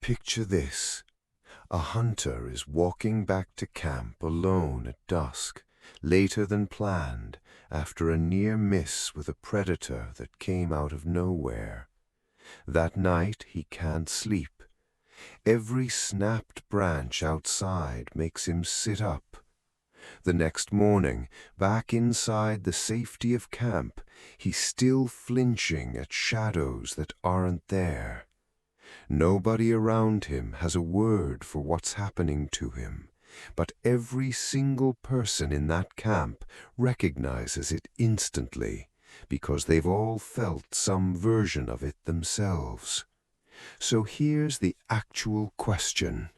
Picture this. A hunter is walking back to camp alone at dusk, later than planned, after a near miss with a predator that came out of nowhere. That night he can't sleep. Every snapped branch outside makes him sit up. The next morning, back inside the safety of camp, he's still flinching at shadows that aren't there. Nobody around him has a word for what's happening to him, but every single person in that camp recognizes it instantly, because they've all felt some version of it themselves. So here's the actual question.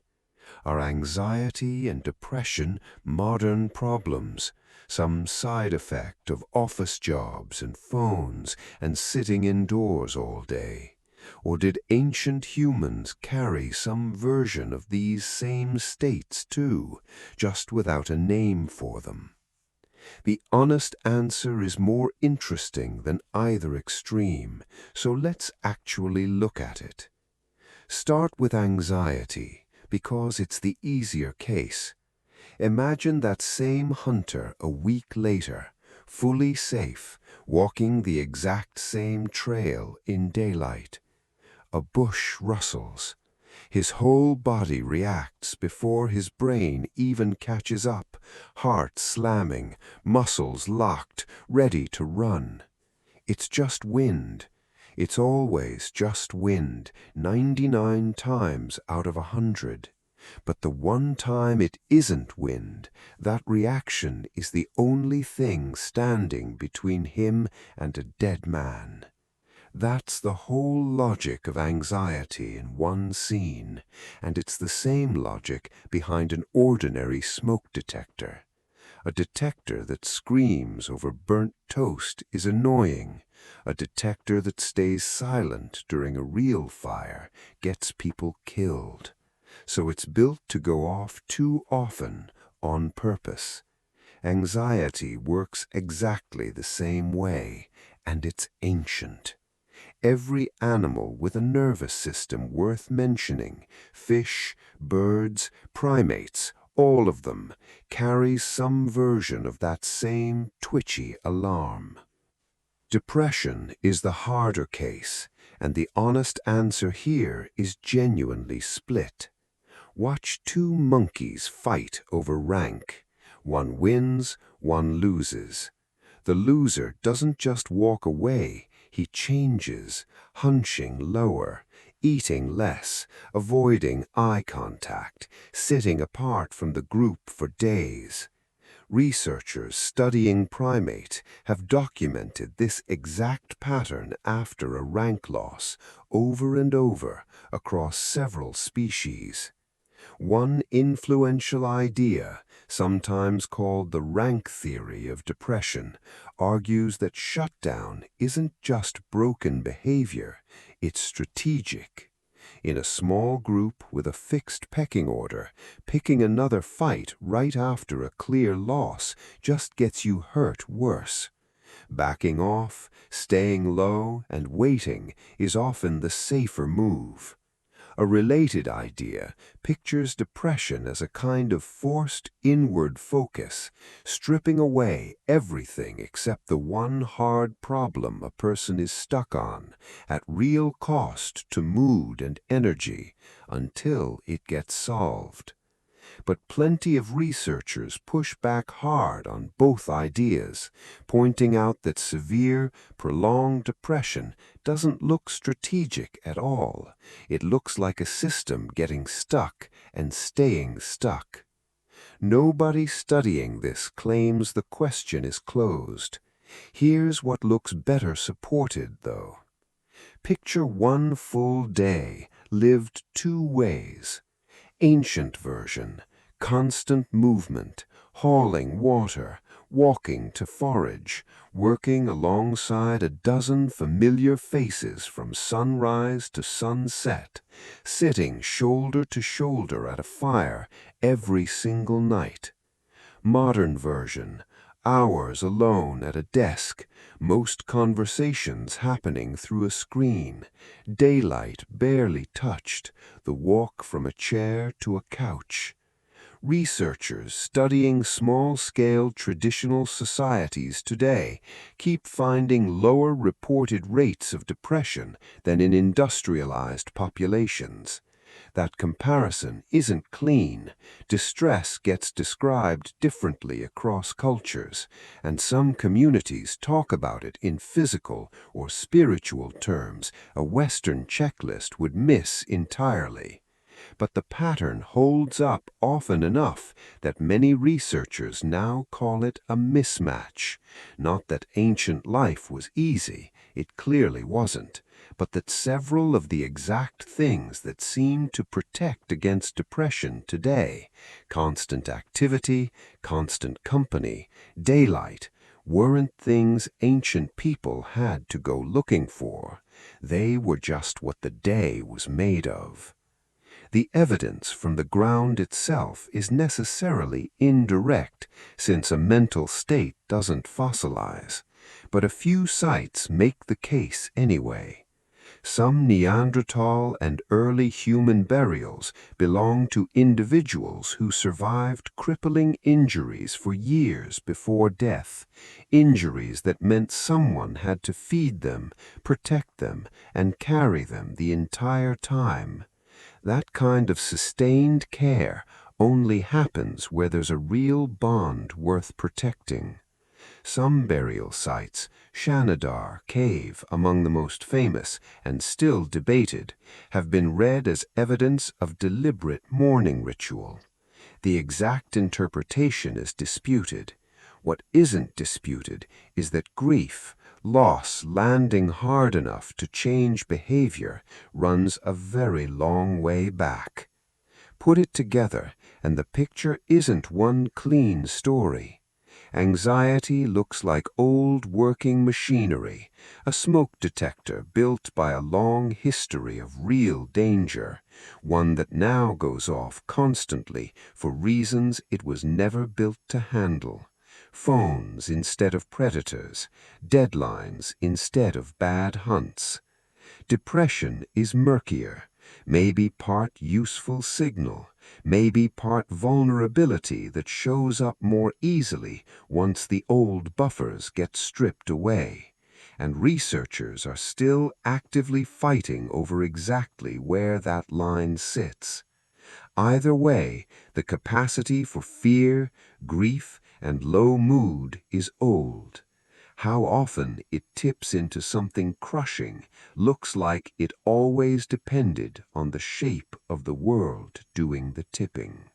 Are anxiety and depression modern problems, some side effect of office jobs and phones and sitting indoors all day? Or did ancient humans carry some version of these same states too, just without a name for them? The honest answer is more interesting than either extreme, so let's actually look at it. Start with anxiety, because it's the easier case. Imagine that same hunter a week later, fully safe, walking the exact same trail in daylight. A bush rustles. His whole body reacts before his brain even catches up, heart slamming, muscles locked, ready to run. It's just wind. It's always just wind, 99 times out of 100. But the one time it isn't wind, that reaction is the only thing standing between him and a dead man. That's the whole logic of anxiety in one scene, and it's the same logic behind an ordinary smoke detector. A detector that screams over burnt toast is annoying. A detector that stays silent during a real fire gets people killed. So it's built to go off too often, on purpose. Anxiety works exactly the same way, and it's ancient. Every animal with a nervous system worth mentioning, fish, birds, primates, all of them, carries some version of that same twitchy alarm. Depression is the harder case, and the honest answer here is genuinely split. Watch two monkeys fight over rank. One wins, one loses. The loser doesn't just walk away, he changes, hunching lower, eating less, avoiding eye contact, sitting apart from the group for days. Researchers studying primate have documented this exact pattern after a rank loss over and over across several species. One influential idea, sometimes called the rank theory of depression, argues that shutdown isn't just broken behavior, it's strategic. In a small group with a fixed pecking order, picking another fight right after a clear loss just gets you hurt worse. Backing off, staying low, and waiting is often the safer move. A related idea pictures depression as a kind of forced inward focus, stripping away everything except the one hard problem a person is stuck on, at real cost to mood and energy, until it gets solved. But plenty of researchers push back hard on both ideas, pointing out that severe, prolonged depression doesn't look strategic at all. It looks like a system getting stuck and staying stuck. Nobody studying this claims the question is closed. Here's what looks better supported, though. Picture one full day lived two ways. Ancient version, constant movement, hauling water, walking to forage, working alongside a dozen familiar faces from sunrise to sunset, sitting shoulder to shoulder at a fire every single night. Modern version, hours alone at a desk, most conversations happening through a screen, daylight barely touched, the walk from a chair to a couch. Researchers studying small-scale traditional societies today keep finding lower reported rates of depression than in industrialized populations. That comparison isn't clean. Distress gets described differently across cultures, and some communities talk about it in physical or spiritual terms a Western checklist would miss entirely. But the pattern holds up often enough that many researchers now call it a mismatch. Not that ancient life was easy, it clearly wasn't, but that several of the exact things that seem to protect against depression today, constant activity, constant company, daylight, weren't things ancient people had to go looking for. They were just what the day was made of. The evidence from the ground itself is necessarily indirect, since a mental state doesn't fossilize, but a few sites make the case anyway. Some Neanderthal and early human burials belong to individuals who survived crippling injuries for years before death, injuries that meant someone had to feed them, protect them, and carry them the entire time. That kind of sustained care only happens where there's a real bond worth protecting. Some burial sites, Shanidar Cave among the most famous and still debated, have been read as evidence of deliberate mourning ritual. The exact interpretation is disputed. What isn't disputed is that grief, loss landing hard enough to change behavior, runs a very long way back. Put it together, and the picture isn't one clean story. Anxiety looks like old working machinery, a smoke detector built by a long history of real danger, one that now goes off constantly for reasons it was never built to handle. Phones instead of predators, deadlines instead of bad hunts. Depression is murkier, maybe part useful signal, maybe part vulnerability that shows up more easily once the old buffers get stripped away. And researchers are still actively fighting over exactly where that line sits. Either way, the capacity for fear, grief, and low mood is old. How often it tips into something crushing looks like it always depended on the shape of the world doing the tipping.